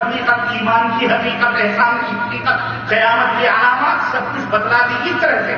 حقیقت، ایمان کی حقیقت، احسان کی حقیقت، قیامت کی علامات سب کچھ بتلا دی اس طرح سے.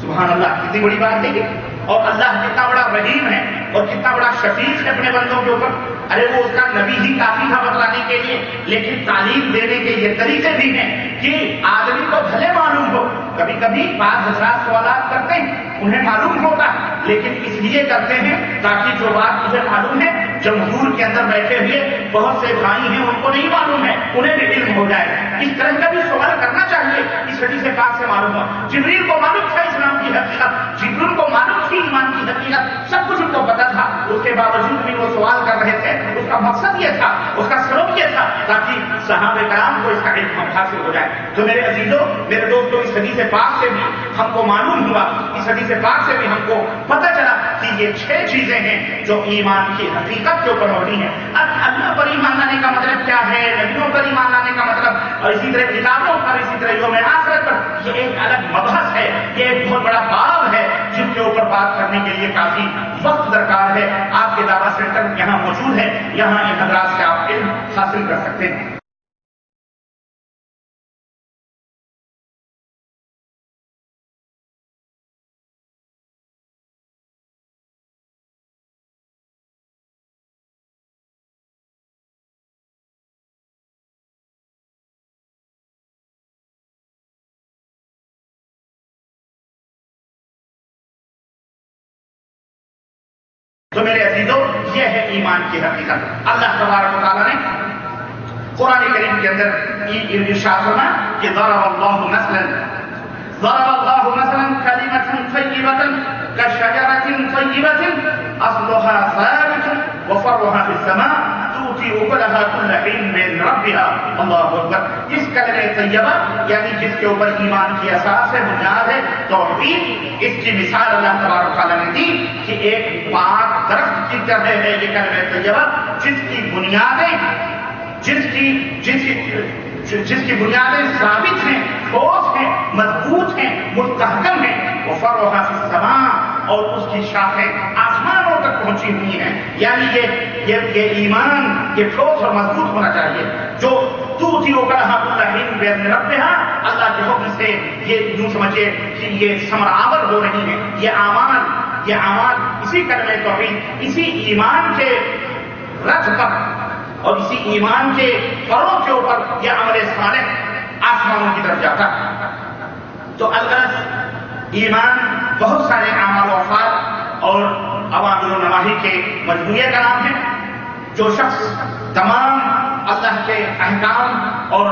سبحان اللہ، کتنی بڑی بات ہے یہ. اور اللہ کتنا بڑا رحیم ہے اور کتنا بڑا شفیق ہے اپنے بندوں کے اوپر. ارے وہ اس کا نبی ہی کافی تھا بتلانے کے لیے، لیکن تعلیم دینے کے یہ طریقے بھی ہیں کہ آدمی کو بھلے معلوم ہو. کبھی کبھی بعض حضرات سوالات کرتے ہیں، انہیں معلوم ہوتا ہے لیکن اس لیے کرتے ہیں تاکہ جو بات مجھے معلوم ہے، جمہور کے اندر بیٹھے ہوئے بہت سے بھائی ہیں ان کو نہیں معلوم ہے، انہیں بھی علم ہو جائے. اس طرح کا بھی سوال کرنا چاہیے. اس حدیث پاک سے معلوم ہو جبریل کو معلوم تھا اسلام کی حقیقت، جبریل کو معلوم تھی ایمان کی حقیقت، سب کچھ ان کو پتا تھا. اس کے باوجود بھی وہ سوال کر رہے تھے. اس کا مقصد یہ تھا، اس کا سبب یہ تھا تاکہ صحابہ کرام کو اس کا علم حاصل ہو جائے. تو میرے عزیزوں، میرے دوستوں، اس حدیث پاک سے بھی ہم کو معلوم ہوا، اس حدیث پاک سے بھی ہم کو پتہ چلا کہ یہ 6 چیزیں ہیں جو ایمان کی حقیقت کے اوپر مبنی ہیں. اب اللہ پر ایمان لانے کا مطلب کیا ہے، نبیوں پر ایمان لانے کا مطلب، اور اسی طرح کتابوں پر، اسی طرح یوم آخرت پر، یہ ایک الگ مبحث ہے، یہ ایک بہت بڑا باب ہے جن کے اوپر بات کرنے کے لیے کافی وقت درکار ہے. آپ کے دعویٰ سینٹر یہاں موجود ہے، یہاں ان حضرات سے آپ علم حاصل کر سکتے ہیں. تو میرے عزیزوں، یہ ہے ایمان کی حقیقت. اللہ تبارک و تعالیٰ نے قرآن کریم کے اندر ارشاد فرمایا کہ ضرب اللہ مثلا کلمۃ طیبۃ کشجرۃ طیبۃ اصلها ثابت وفرعها في السماء تؤتي اکلها کل حین بإذن ربها. اللہ اکبر. اس کلمہ طیبہ یعنی جس کے اوپر ایمان کی اساس ہے، بنیاد ہے توحید، اس کی مثال اللہ تبارک و تعالیٰ نے دی کہ ایک پاک درخت کی طرح ہے یہ کلمہ طیبہ، جس کی بنیادیں بنیادیں ثابت ہیں، ٹھوس ہیں، مضبوط ہیں، مستحکم ہیں. وفرعها فی السماء، اور اس کی شاخیں آسمانوں تک پہنچی ہوئی ہیں. یعنی یہ ایمان یہ ٹھوس اور مضبوط ہونا چاہیے. جو تؤتی اکلها کل حین بإذن ربها، اللہ کے حکم سے یہ یوں سمجھے کہ یہ ثمر آور ہو رہی ہیں. یہ اعمال اسی کلمہ توحید، اسی ایمان کے رتھ پر اور اسی ایمان کے فروں کے اوپر یہ عمل صالح آسمانوں کی طرف جاتا ہے. تو الغرض ایمان بہت سارے اعمال و افعال اور اوامر و نواہی کے مجموعے کا نام ہے. جو شخص تمام اللہ کے احکام اور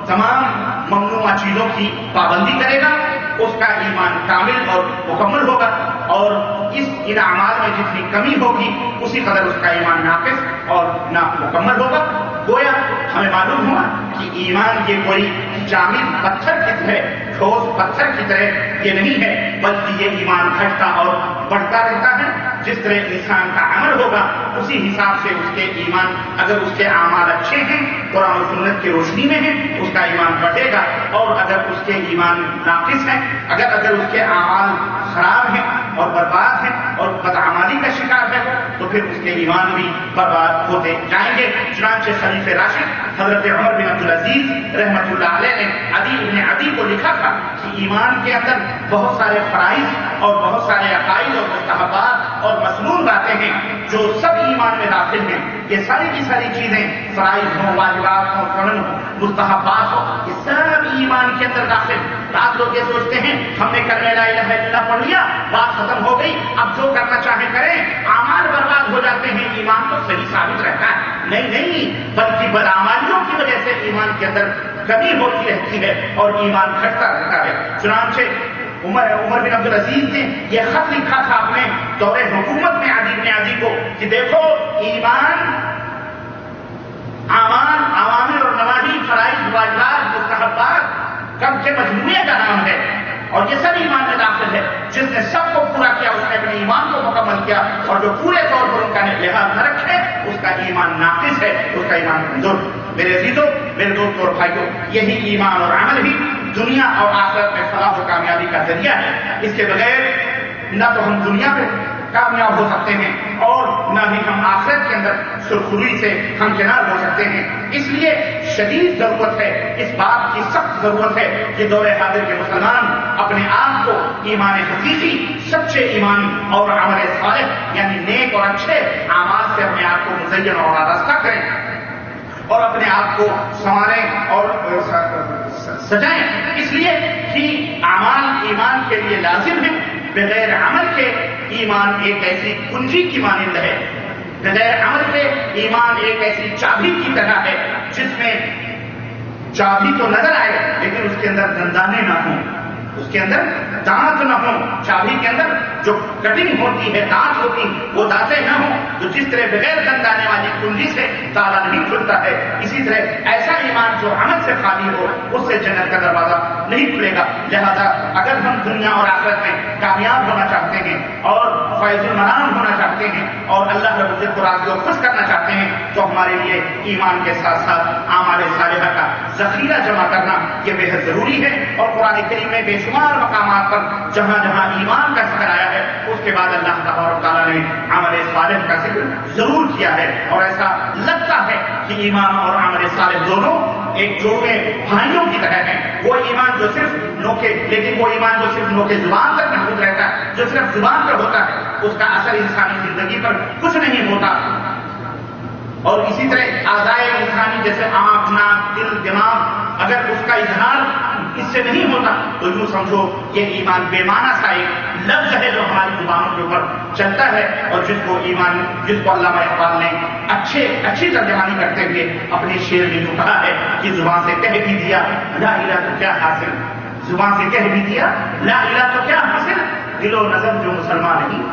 تمام ممنوعہ چیزوں کی پابندی کرے گا، اس کا ایمان کامل اور مکمل ہوگا، اور ان اعمال میں جتنی کمی ہوگی اسی قدر اس کا ایمان ناقص اور نامکمل ہوگا. گویا ہمیں معلوم ہوا کہ ایمان یہ کوئی جامد پتھر کی طرح، ٹھوس پتھر کی طرح یہ نہیں ہے، بلکہ یہ ایمان گھٹتا اور بڑھتا رہتا ہے. جس طرح انسان کا عمل ہوگا اسی حساب سے اس کے ایمان، اگر اس کے اعمال اچھے ہیں، قرآن و سنت کی روشنی میں ہیں، اس کا ایمان بڑھے گا، اور اگر اس کے ایمان ناقص ہیں، اگر اس کے اعمال خراب ہیں اور برباد ہیں اور بدعمالی کا شکار ہے، تو پھر اس کے ایمان بھی برباد ہوتے جائیں گے. چنانچہ خلیفہ راشد حضرت عمر بن عبدالعزیز رحمۃ اللہ علیہ نے عدی بن عدی کو لکھا تھا کہ ایمان کے اندر بہت سارے فرائض اور بہت سارے عقائد اور مستحبات اور مسنون باتیں ہیں جو سب ایمان میں داخل ہیں. یہ ساری کی ساری چیزیں، فرائض ہوں، واجبات ہوں، سنن ہوں، مستحبات ہوں، یہ سب ایمان کے اندر داخل. بعض لوگ یہ سوچتے ہیں ہم نے کلمہ لا الہ الا اللہ پڑھ لیا، بات ختم ہو گئی، اب جو کرنا چاہیں کریں، اعمال برباد ہو جاتے ہیں، ایمان تو صحیح ثابت رہتا ہے. نہیں، بلکہ بدعمالیوں کی وجہ سے ایمان کے اندر کمی ہوتی رہتی ہے اور ایمان گھٹتا رہتا ہے. چنانچہ عمر بن عبدالعزیز نے یہ خط لکھا تھا اپنے دور حکومت میں عدی بن عدی کو کہ دیکھو، ایمان اعمال، اوامر اور نواہی، فرائض، واجبات، مستحبات کم کے مجموعے کا نام ہے، اور یہ سب ایمان میں داخل ہے. جس نے سب کو پورا کیا اس نے اپنے ایمان کو مکمل کیا، اور جو پورے طور پر ان کا لحاظ نہ رکھے اس کا ایمان ناقص ہے، اس کا ایمان کمزور. میرے عزیزوں، میرے دوستوں اور بھائیوں، یہی ایمان اور عمل ہی دنیا اور آخرت میں فلاح و کامیابی کا ذریعہ ہے. اس کے بغیر نہ تو ہم دنیا میں کامیاب ہو سکتے ہیں اور نہ ہی ہم آخرت کے اندر سرخروئی سے ہمکنار ہو سکتے ہیں۔ اس لیے شدید ضرورت ہے، اس بات کی سخت ضرورت ہے کہ دور حاضر کے مسلمان اپنے آپ کو ایمان حقیقی، سچے ایمان اور عمل صالح یعنی نیک اور اچھے اعمال سے اپنے آپ کو مزین اور آراستہ کریں اور اپنے آپ کو سنواریں اور سجائیں، اس لیے کہ اعمال ایمان کے لیے لازم ہے۔ بغیر عمل کے ایمان ایک ایسی کنجی کی مانند ہے، بغیر عمل کے ایمان ایک ایسی چابی کی طرح ہے جس میں چابی تو نظر آئے لیکن اس کے اندر دندانے نہ ہوں، اس کے اندر دانت نہ ہوں، چابی کے اندر جو کٹنگ ہوتی ہے، دانت ہوتی وہ دانتیں نہ ہوں، تو جس طرح بغیر دندانے والی کنجی سے تالا نہیں کھلتا ہے، اسی طرح ایسا ایمان جو عمل سے خالی ہو اس سے جنت کا دروازہ نہیں کھلے گا۔ لہذا اگر ہم دنیا اور آخرت میں کامیاب ہونا چاہتے ہیں اور فیض المنام ہونا چاہتے ہیں اور اللہ رب العزت کو راضی اور خوش کرنا چاہتے ہیں تو ہمارے لیے ایمان کے ساتھ ساتھ اعمال صالحہ کا ذخیرہ جمع کرنا یہ بے حد ضروری ہے۔ اور قرآن کریم میں بے شمار مقامات پر جہاں جہاں ایمان کا ذکر آیا ہے اس کے بعد اللہ تبارک تعالیٰ نے عمل صالح کا ذکر ضرور کیا ہے، اور ایسا لگتا ہے کہ ایمان اور عمل صالح دونوں ایک جوڑے بھائیوں کی طرح ہیں۔ وہ ایمان جو صرف لیکن وہ ایمان جو صرف نوکے زبان تک محدود رہتا ہے، جو صرف زبان پر ہوتا ہے، اس کا اثر انسانی زندگی پر کچھ نہیں ہوتا۔ اور اسی طرح اعضائے انسانی جیسے آنکھ، ناک، دل، دماغ، اگر اس کا اظہار اس سے نہیں ہوتا تو یوں سمجھو یہ ایمان بے معنی سا ایک لفظ ہے جو ہماری زبانوں کے اوپر چلتا ہے، اور جس کو علامہ اقبال نے اچھی ترجمانی کرتے ہوئے اپنے شعر میں جو کہا ہے کہ زبان سے کہہ بھی دیا لا الہ تو کیا حاصل، زبان سے کہہ بھی دیا لا الہ تو کیا حاصل، دل و نظر جو مسلمان نہیں۔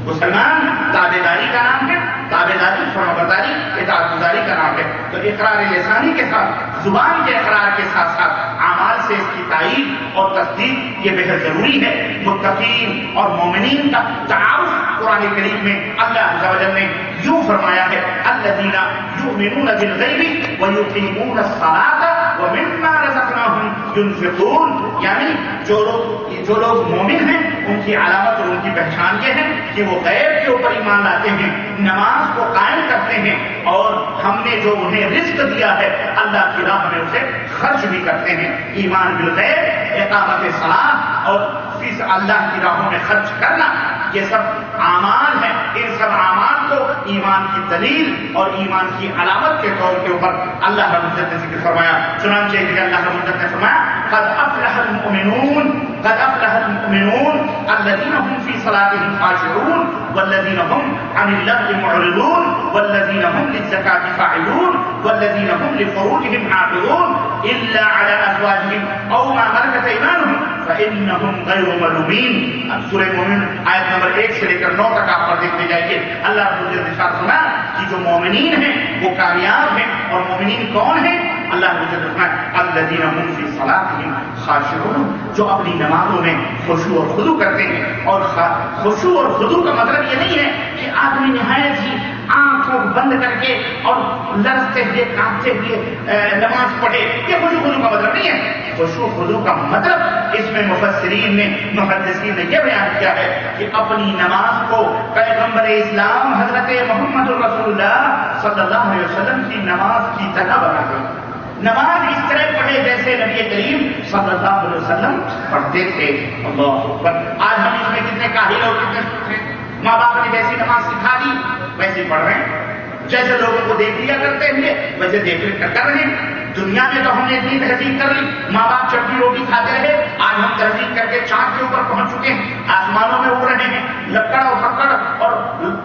مسلمان تابع داری کا نام ہے، تابع داری، فرمانبرداری، اطاعت گزاری کا نام ہے۔ تو اقرار لسانی کے ساتھ، زبان کے اقرار کے ساتھ ساتھ اعمال سے اس کی تائید اور تصدیق یہ بے حد ضروری ہے۔ متقین اور مومنین کا تعارف قرآن کریم میں اللہ عز و جل نے یوں فرمایا ہے الذین یؤمنون بالغیب ویقیمون الصلاۃ ومما رزقناہم ينفقون، یعنی جو لوگ مومن ہیں ان کی علامت اور ان کی پہچان یہ ہے کہ وہ غیب کے اوپر ایمان لاتے ہیں، نماز کو قائم کرتے ہیں، اور ہم نے جو انہیں رزق دیا ہے اللہ کی راہ میں اسے خرچ بھی کرتے ہیں۔ ایمان بالغیب، اقامت صلاۃ اور فیس اللہ کی راہوں میں خرچ کرنا، یہ سب اعمال ہیں۔ ان سب اعمال کو ایمان کی دلیل اور ایمان کی علامت کے طور کے اوپر اللہ رب العزت نے ذکر فرمایا۔ چنانچہ اللہ رب العزت نے فرمایا قد افلح المؤمنون الذين هم في صلاتهم خاشعون والذين هم عن اللغو معرضون والذين هم للزكاة فاعلون والذين هم لفروجهم حافظون إلا على أزواجهم أو ما ملكت أيمانهم فإنهم غير ملومين۔ اب سورہ مومن آیت نمبر 1 سے لے کر 9 تک آپ پر دیکھتے جائیے، اللہ رب العزت نے ارشاد فرمایا کہ جو مومنین ہیں وہ کامیاب ہیں، اور مومنین کون ہیں؟ اللہ رب العزت نے فرمایا الذین هم فی صلاتهم خاشعون، جو اپنی نمازوں میں خشوع اور خضوع کرتے ہیں۔ اور خشوع اور خضوع کا مطلب یہ نہیں ہے کہ آدمی نہایت ہی آنکھوں بند کر کے اور لرزتے ہوئے کانپتے ہوئے نماز پڑھے، یہ خشوع خضوع کا مطلب نہیں ہے۔ خشوع خضوع کا مطلب اس میں مفسرین نے، محدثین نے یہ بیان کیا ہے کہ اپنی نماز کو پیغمبر اسلام حضرت محمد رسول اللہ صلی اللہ علیہ وسلم کی نماز کی طرح بنا دے، نماز اس طرح پڑھے جیسے نبی کریم صلی اللہ علیہ وسلم پڑھتے تھے۔ اللہ اکبر۔ آج ہم اس میں کتنے کاہل اور کتنے ہیں، ماں باپ نے جیسی نماز سکھا دی ویسے پڑھ رہے ہیں، جیسے لوگوں کو دیکھ لیا کرتے ہوئے ویسے دیکھ کر رہے ہیں۔ دنیا میں تو ہم نے اتنی تہذیب کر لی، ماں باپ چٹنی روٹی کھاتے رہے، آج ہم تہذیب کر کے چاند کے اوپر پہنچ چکے ہیں، آسمانوں میں اڑ رہے ہیں، لکڑ اور پکڑ اور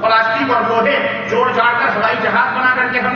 پلاسٹک اور لوہے جوڑ جاڑ کر ہوائی جہاز بنا کر کے ہم